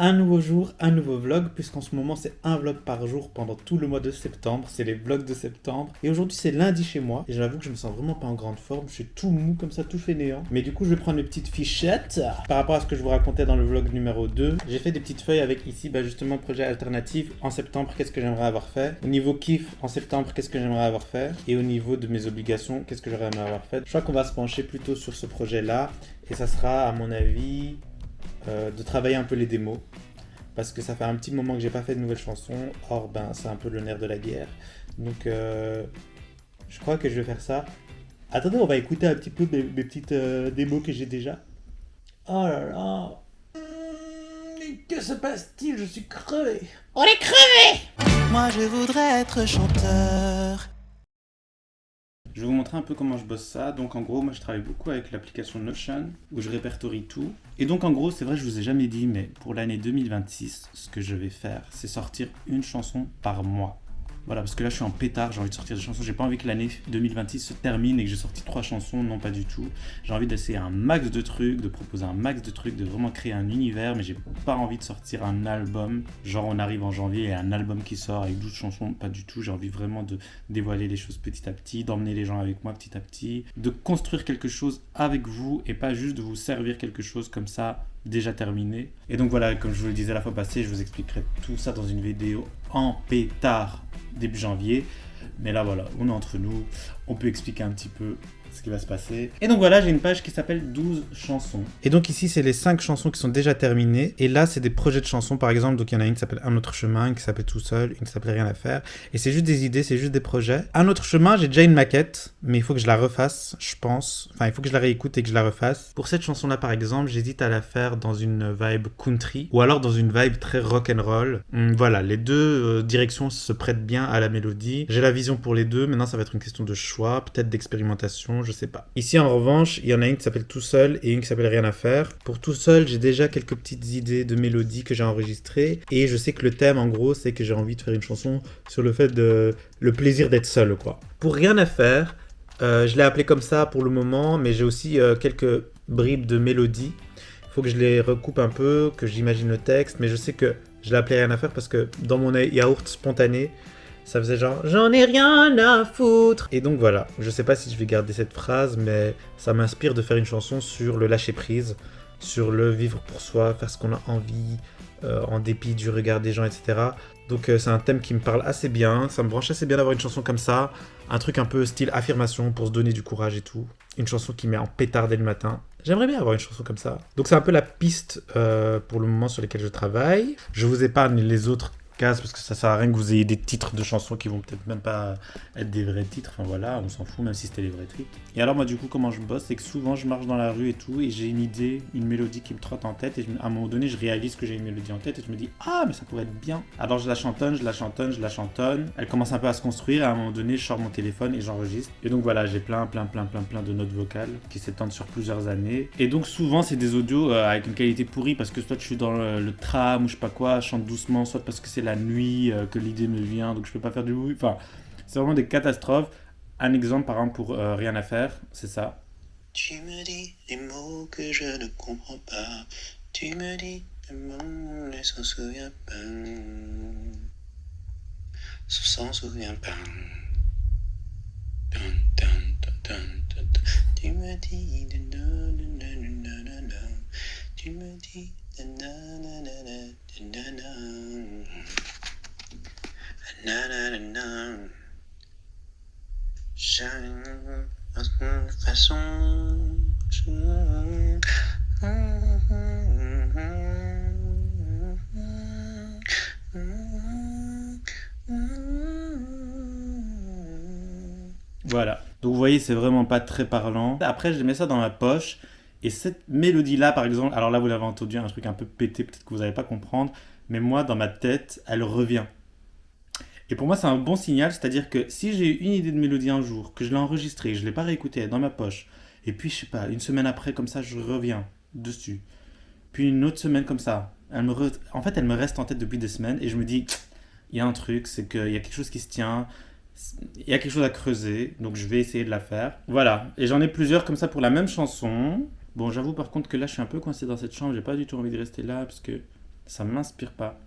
Un nouveau jour, un nouveau vlog, puisqu'en ce moment c'est un vlog par jour pendant tout le mois de septembre, c'est les vlogs de septembre. Et aujourd'hui c'est lundi chez moi, et j'avoue que je me sens vraiment pas en grande forme, je suis tout mou comme ça, tout fainéant. Mais du coup je vais prendre mes petites fichettes par rapport à ce que je vous racontais dans le vlog numéro 2. J'ai fait des petites feuilles avec ici, justement projet alternatif, en septembre qu'est-ce que j'aimerais avoir fait. Au niveau kiff, en septembre qu'est-ce que j'aimerais avoir fait. Et au niveau de mes obligations, qu'est-ce que j'aurais aimé avoir fait. Je crois qu'on va se pencher plutôt sur ce projet là, et ça sera à mon avis... de travailler un peu les démos parce que ça fait un petit moment que j'ai pas fait de nouvelles chansons. Or c'est un peu le nerf de la guerre, donc je crois que je vais faire ça. Attendez, on va écouter un petit peu mes petites démos que j'ai déjà. Oh là là, que se passe-t-il? Je suis crevé. On est crevé. Moi je voudrais être chanteur. Je vais vous montrer un peu comment je bosse ça. Donc en gros, moi je travaille beaucoup avec l'application Notion où je répertorie tout. Et donc en gros, c'est vrai, je vous ai jamais dit, mais pour l'année 2026, ce que je vais faire, c'est sortir une chanson par mois. Voilà, parce que là je suis en pétard, j'ai envie de sortir des chansons. J'ai pas envie que l'année 2026 se termine et que j'ai sorti 3 chansons, non pas du tout. J'ai envie d'essayer un max de trucs, de proposer un max de trucs, de vraiment créer un univers, mais j'ai pas envie de sortir un album. Genre on arrive en janvier et un album qui sort avec 12 chansons, pas du tout. J'ai envie vraiment de dévoiler les choses petit à petit, d'emmener les gens avec moi petit à petit, de construire quelque chose avec vous et pas juste de vous servir quelque chose comme ça déjà terminé. Et donc voilà, comme je vous le disais la fois passée, je vous expliquerai tout ça dans une vidéo en pétard début janvier. Mais là voilà, on est entre nous, on peut expliquer un petit peu ce qui va se passer. Et donc voilà, j'ai une page qui s'appelle 12 chansons. Et donc ici, c'est les 5 chansons qui sont déjà terminées. Et là, c'est des projets de chansons, par exemple. Donc il y en a une qui s'appelle Un autre chemin, une qui s'appelle Tout seul, une qui s'appelle Rien à faire. Et c'est juste des idées, c'est juste des projets. Un autre chemin, j'ai déjà une maquette, mais il faut que je la refasse, je pense. Enfin, il faut que je la réécoute et que je la refasse. Pour cette chanson-là, par exemple, j'hésite à la faire dans une vibe country ou alors dans une vibe très rock'n'roll. Voilà, les deux directions se prêtent bien à la mélodie. J'ai la vision pour les deux. Maintenant, ça va être une question de choix, peut-être d'expérimentation. Je sais pas. Ici, en revanche, il y en a une qui s'appelle Tout seul et une qui s'appelle Rien à faire. Pour Tout seul, j'ai déjà quelques petites idées de mélodies que j'ai enregistrées et je sais que le thème, en gros, c'est que j'ai envie de faire une chanson sur le fait de le plaisir d'être seul, quoi. Pour Rien à faire, je l'ai appelé comme ça pour le moment, mais j'ai aussi quelques bribes de mélodies. Il faut que je les recoupe un peu, que j'imagine le texte, mais je sais que je l'ai appelé Rien à faire parce que dans mon yaourt spontané, ça faisait genre « J'en ai rien à foutre ». Et donc voilà, je sais pas si je vais garder cette phrase, mais ça m'inspire de faire une chanson sur le lâcher-prise, sur le vivre pour soi, faire ce qu'on a envie, en dépit du regard des gens, etc. Donc c'est un thème qui me parle assez bien, ça me branche assez bien d'avoir une chanson comme ça, un truc un peu style affirmation pour se donner du courage et tout. Une chanson qui met en pétard dès le matin. J'aimerais bien avoir une chanson comme ça. Donc c'est un peu la piste pour le moment sur lesquelles je travaille. Je vous épargne les autres cases parce que ça sert à rien que vous ayez des titres de chansons qui vont peut-être même pas être des vrais titres. Enfin voilà, on s'en fout même si c'était les vrais titres. Et alors moi du coup comment je bosse, c'est que souvent je marche dans la rue et tout et j'ai une idée, une mélodie qui me trotte en tête et à un moment donné je réalise que j'ai une mélodie en tête et je me dis ah mais ça pourrait être bien. Alors je la chantonne, je la chantonne, je la chantonne. Elle commence un peu à se construire et à un moment donné je sors mon téléphone et j'enregistre. Et donc voilà, j'ai plein de notes vocales qui s'étendent sur plusieurs années. Et donc souvent c'est des audios avec une qualité pourrie parce que soit je suis dans le tram ou je sais pas quoi, je chante doucement, soit parce que c'est la nuit que l'idée me vient donc je peux pas faire du bruit. Enfin, c'est vraiment des catastrophes. Un exemple par exemple pour Rien à faire, c'est ça. Tu me dis des mots que je ne comprends pas. Tu me dis des mots, ne s'en souvient pas. S'en souvient pas. Dun, dun, dun, dun, dun, dun. Tu me dis de na, na, na, na, na, na. Tu me dis de na, na, na, na, na, na, na, na, na, na. Chacun à son façon. Voilà. Donc vous voyez, c'est vraiment pas très parlant. Après, je mets ça dans ma poche. Et cette mélodie-là, par exemple, alors là, vous l'avez entendu, un truc un peu pété, peut-être que vous n'allez pas comprendre. Mais moi, dans ma tête, elle revient. Et pour moi, c'est un bon signal. C'est-à-dire que si j'ai eu une idée de mélodie un jour, que je l'ai enregistrée, je ne l'ai pas réécoutée, elle est dans ma poche. Et puis, je sais pas, une semaine après, comme ça, je reviens dessus. Puis une autre semaine comme ça. En fait, elle me reste en tête depuis des semaines. Et je me dis, il y a un truc, c'est qu'il y a quelque chose qui se tient. Il y a quelque chose à creuser, donc je vais essayer de la faire. Voilà, et j'en ai plusieurs comme ça pour la même chanson. Bon, j'avoue par contre que là, je suis un peu coincé dans cette chambre, j'ai pas du tout envie de rester là, parce que ça m'inspire pas.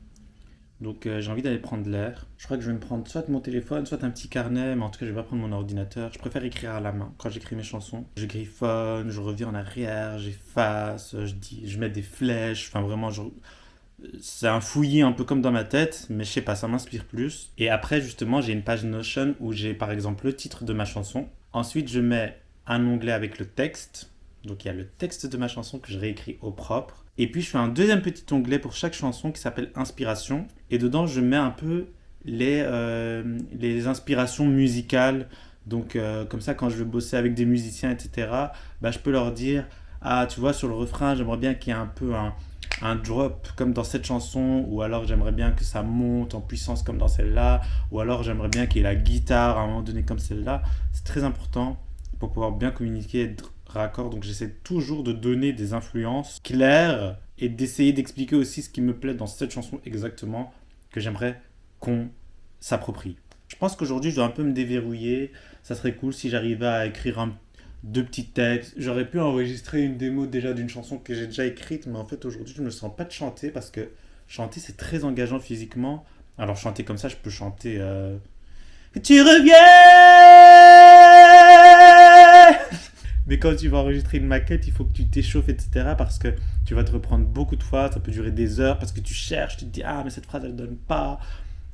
Donc j'ai envie d'aller prendre l'air. Je crois que je vais me prendre soit mon téléphone, soit un petit carnet, mais en tout cas je vais pas prendre mon ordinateur. Je préfère écrire à la main quand j'écris mes chansons. Je griffonne, je reviens en arrière, j'efface, je mets des flèches, enfin vraiment c'est un fouillis un peu comme dans ma tête, mais je sais pas, ça m'inspire plus. Et après justement j'ai une page Notion où j'ai par exemple le titre de ma chanson. Ensuite je mets un onglet avec le texte. Donc il y a le texte de ma chanson que je réécris au propre. Et puis je fais un deuxième petit onglet pour chaque chanson qui s'appelle Inspiration. Et dedans je mets un peu les inspirations musicales. Donc comme ça quand je veux bosser avec des musiciens, etc., bah, je peux leur dire, ah tu vois sur le refrain j'aimerais bien qu'il y ait un peu un drop comme dans cette chanson, ou alors j'aimerais bien que ça monte en puissance comme dans celle-là, ou alors j'aimerais bien qu'il y ait la guitare à un moment donné comme celle-là. C'est très important pour pouvoir bien communiquer et être raccord. Donc j'essaie toujours de donner des influences claires et d'essayer d'expliquer aussi ce qui me plaît dans cette chanson exactement, que j'aimerais qu'on s'approprie. Je pense qu'aujourd'hui je dois un peu me déverrouiller. Ça serait cool si j'arrivais à écrire deux petits textes. J'aurais pu enregistrer une démo déjà d'une chanson que j'ai déjà écrite, mais en fait aujourd'hui je me sens pas de chanter parce que chanter c'est très engageant physiquement. Alors chanter comme ça, je peux chanter Tu reviens. Mais quand tu vas enregistrer une maquette, il faut que tu t'échauffes, etc. Parce que tu vas te reprendre beaucoup de fois, ça peut durer des heures, parce que tu cherches, tu te dis, ah, mais cette phrase, elle donne pas.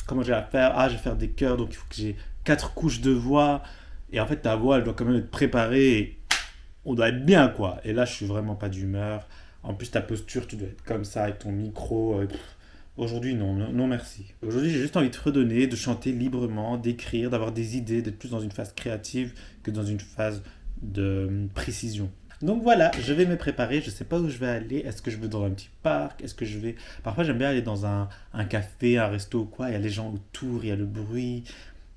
Comment je vais la faire? Ah, je vais faire des chœurs, donc il faut que j'ai 4 couches de voix. Et en fait, ta voix, elle doit quand même être préparée. Et on doit être bien, quoi. Et là, je suis vraiment pas d'humeur. En plus, ta posture, tu dois être comme ça, avec ton micro. Aujourd'hui, non, non, merci. Aujourd'hui, j'ai juste envie de redonner, de chanter librement, d'écrire, d'avoir des idées, d'être plus dans une phase créative que dans une phase de précision. Donc voilà, je vais me préparer, je sais pas où je vais aller, est-ce que je vais dans un petit parc, est-ce que je vais... Parfois j'aime bien aller dans un café, un resto ou quoi, il y a les gens autour, il y a le bruit,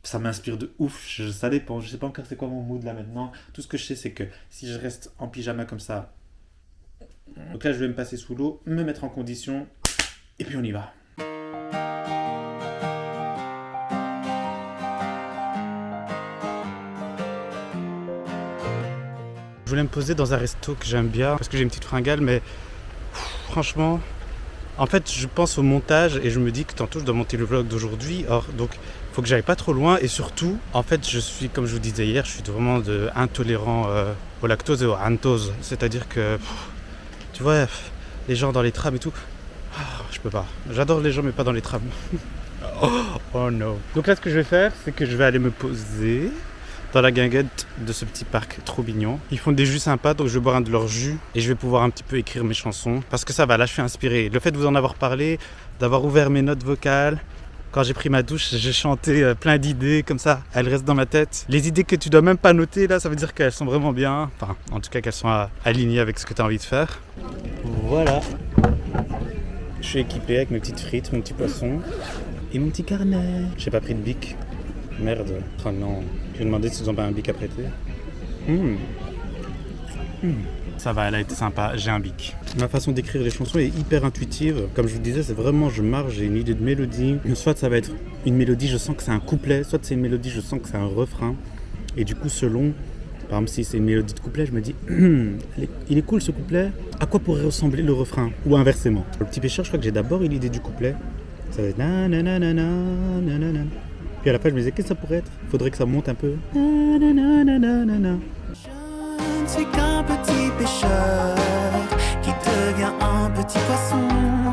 ça m'inspire de ouf, ça dépend, je sais pas encore c'est quoi mon mood là maintenant, tout ce que je sais c'est que si je reste en pyjama comme ça, donc là je vais me passer sous l'eau, me mettre en condition, et puis on y va. Je voulais me poser dans un resto que j'aime bien parce que j'ai une petite fringale, mais franchement, en fait, je pense au montage et je me dis que tantôt je dois monter le vlog d'aujourd'hui. Or, donc, il faut que j'aille pas trop loin et surtout, en fait, je suis, comme je vous disais hier, je suis vraiment intolérant au lactose et au rantose. C'est-à-dire que, tu vois, les gens dans les trams et tout, je peux pas. J'adore les gens, mais pas dans les trams. Oh no. Donc là, ce que je vais faire, c'est que je vais aller me poser dans la guinguette de ce petit parc trop mignon. Ils font des jus sympas, donc je vais boire un de leurs jus et je vais pouvoir un petit peu écrire mes chansons. Parce que ça va, là je suis inspiré. Le fait de vous en avoir parlé, d'avoir ouvert mes notes vocales, quand j'ai pris ma douche, j'ai chanté plein d'idées comme ça, elles restent dans ma tête. Les idées que tu dois même pas noter là, ça veut dire qu'elles sont vraiment bien. Enfin, en tout cas qu'elles sont alignées avec ce que tu as envie de faire. Voilà. Je suis équipé avec mes petites frites, mon petit poisson et mon petit carnet. J'ai pas pris de bic. Merde. Oh non. Je vais demander s'ils ont pas un bic à prêter. Ça va, elle a été sympa, j'ai un bic. Ma façon d'écrire les chansons est hyper intuitive. Comme je vous disais, c'est vraiment, je marche, j'ai une idée de mélodie. Soit ça va être une mélodie, je sens que c'est un couplet. Soit c'est une mélodie, je sens que c'est un refrain. Et du coup, selon, par exemple, si c'est une mélodie de couplet, je me dis, il est cool ce couplet. À quoi pourrait ressembler le refrain? Ou inversement. Le petit pêcheur, je crois que j'ai d'abord une idée du couplet. Ça va être nananana. Puis à la fin, je me disais, qu'est-ce que ça pourrait être? Faudrait que ça monte un peu. Je ne suis qu'un petit pêcheur qui devient un petit poisson,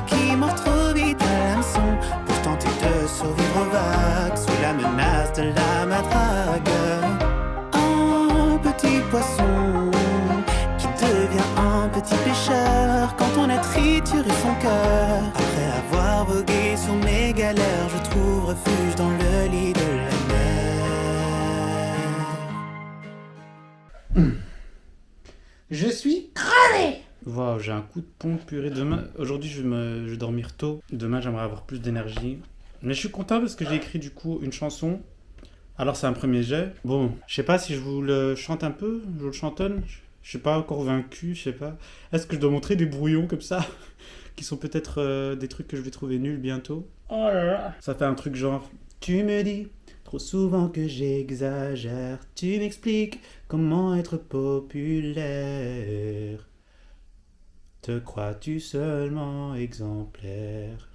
qui mord trop vite à l'hameçon pour tenter de survivre aux vagues sous la menace de la matraque. Un petit poisson qui devient un petit pêcheur quand on a trituré son cœur. Après avoir vogué sur mes galères, je trouve refuge dans le lit de la mer. Je suis crevé. Waouh, j'ai un coup de pompe purée demain. Aujourd'hui, je vais dormir tôt. Demain, j'aimerais avoir plus d'énergie. Mais je suis content parce que j'ai écrit du coup une chanson. Alors, c'est un premier jet. Bon, je sais pas si je vous le chante un peu. Je vous le chantonne. Je suis pas encore vaincu, je sais pas. Est-ce que je dois montrer des brouillons comme ça qui sont peut-être des trucs que je vais trouver nuls bientôt? Oh là là. Ça fait un truc genre, tu me dis trop souvent que j'exagère, tu m'expliques comment être populaire. te crois-tu seulement exemplaire?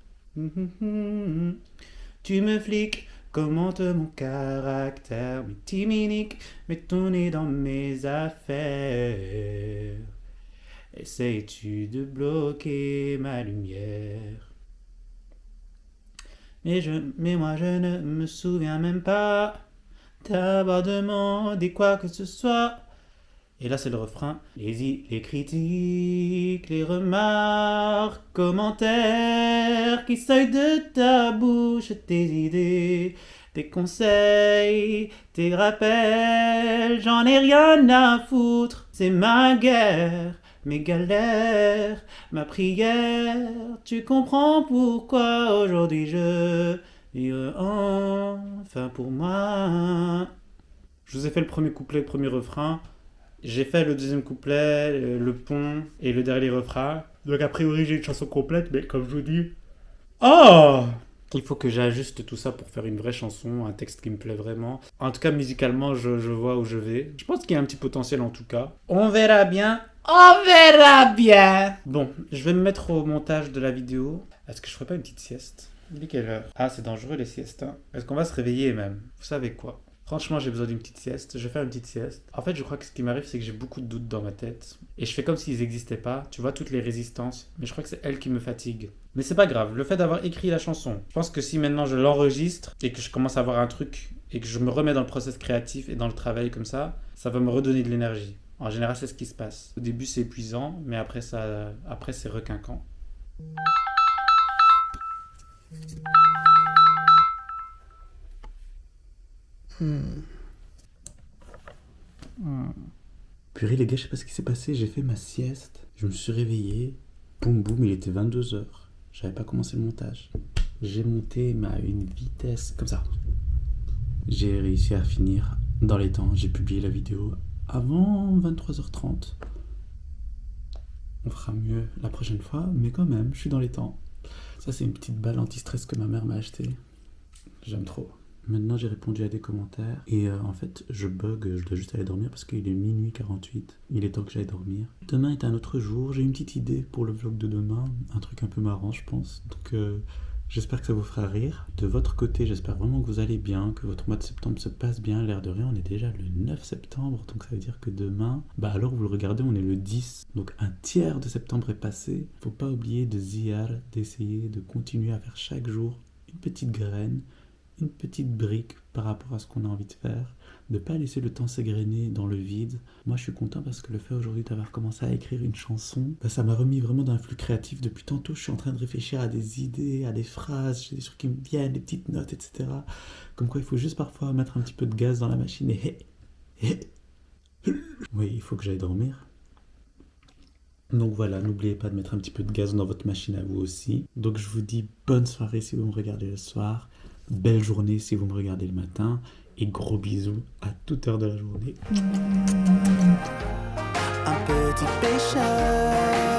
Tu me fliques, commente mon caractère, mais timinique, mets ton nez dans mes affaires. Essayes-tu de bloquer ma lumière? Mais moi je ne me souviens même pas d'avoir demandé quoi que ce soit. Et là c'est le refrain. Les critiques, les remarques, commentaires qui sortent de ta bouche, tes idées, tes conseils, tes rappels, j'en ai rien à foutre, c'est ma guerre, mes galères, ma prière, tu comprends pourquoi aujourd'hui je vire enfin pour moi. Je vous ai fait le premier couplet, le premier refrain. J'ai fait le deuxième couplet, le pont et le dernier refrain. Donc a priori j'ai une chanson complète, mais comme je vous dis... Oh! Il faut que j'ajuste tout ça pour faire une vraie chanson, un texte qui me plaît vraiment. En tout cas, musicalement, je vois où je vais. Je pense qu'il y a un petit potentiel en tout cas. On verra bien. On verra bien! Bon, je vais me mettre au montage de la vidéo. Est-ce que je ferai pas une petite sieste? Il est quelle heure? Ah, c'est dangereux les siestes. Hein. Est-ce qu'on va se réveiller même? Vous savez quoi? Franchement, j'ai besoin d'une petite sieste. Je vais faire une petite sieste. En fait, je crois que ce qui m'arrive, c'est que j'ai beaucoup de doutes dans ma tête. Et je fais comme s'ils n'existaient pas. Tu vois, toutes les résistances. Mais je crois que c'est elles qui me fatiguent. Mais c'est pas grave. Le fait d'avoir écrit la chanson, je pense que si maintenant je l'enregistre et que je commence à avoir un truc et que je me remets dans le process créatif et dans le travail comme ça va me redonner de l'énergie. En général, c'est ce qui se passe. Au début, c'est épuisant, mais après, c'est requinquant. Purée les gars, je sais pas ce qui s'est passé, j'ai fait ma sieste, je me suis réveillé, boum boum, il était 22h, j'avais pas commencé le montage. J'ai monté à une vitesse comme ça. J'ai réussi à finir dans les temps, j'ai publié la vidéo avant 23h30. On fera mieux la prochaine fois, mais quand même, je suis dans les temps. Ça c'est une petite balle anti-stress que ma mère m'a achetée. J'aime trop. Maintenant, j'ai répondu à des commentaires et en fait, je bug, je dois juste aller dormir parce qu'il est minuit 48. Il est temps que j'aille dormir. Demain est un autre jour, j'ai une petite idée pour le vlog de demain, un truc un peu marrant, je pense. Donc, j'espère que ça vous fera rire. De votre côté, j'espère vraiment que vous allez bien, que votre mois de septembre se passe bien. L'air de rien, on est déjà le 9 septembre, donc ça veut dire que demain, alors vous le regardez, on est le 10. Donc un tiers de septembre est passé. Faut pas oublier de ziar, d'essayer de continuer à faire chaque jour une petite graine, une petite brique par rapport à ce qu'on a envie de faire, de pas laisser le temps s'égrener dans le vide. Moi je suis content parce que le fait aujourd'hui d'avoir commencé à écrire une chanson, ça m'a remis vraiment dans un flux créatif. Depuis tantôt je suis en train de réfléchir à des idées, à des phrases, j'ai des trucs qui me viennent, des petites notes, etc. Comme quoi il faut juste parfois mettre un petit peu de gaz dans la machine et... Oui, il faut que j'aille dormir. Donc voilà, n'oubliez pas de mettre un petit peu de gaz dans votre machine à vous aussi. Donc je vous dis bonne soirée si vous me regardez le soir. Belle journée si vous me regardez le matin et gros bisous à toute heure de la journée. Un petit pêcheur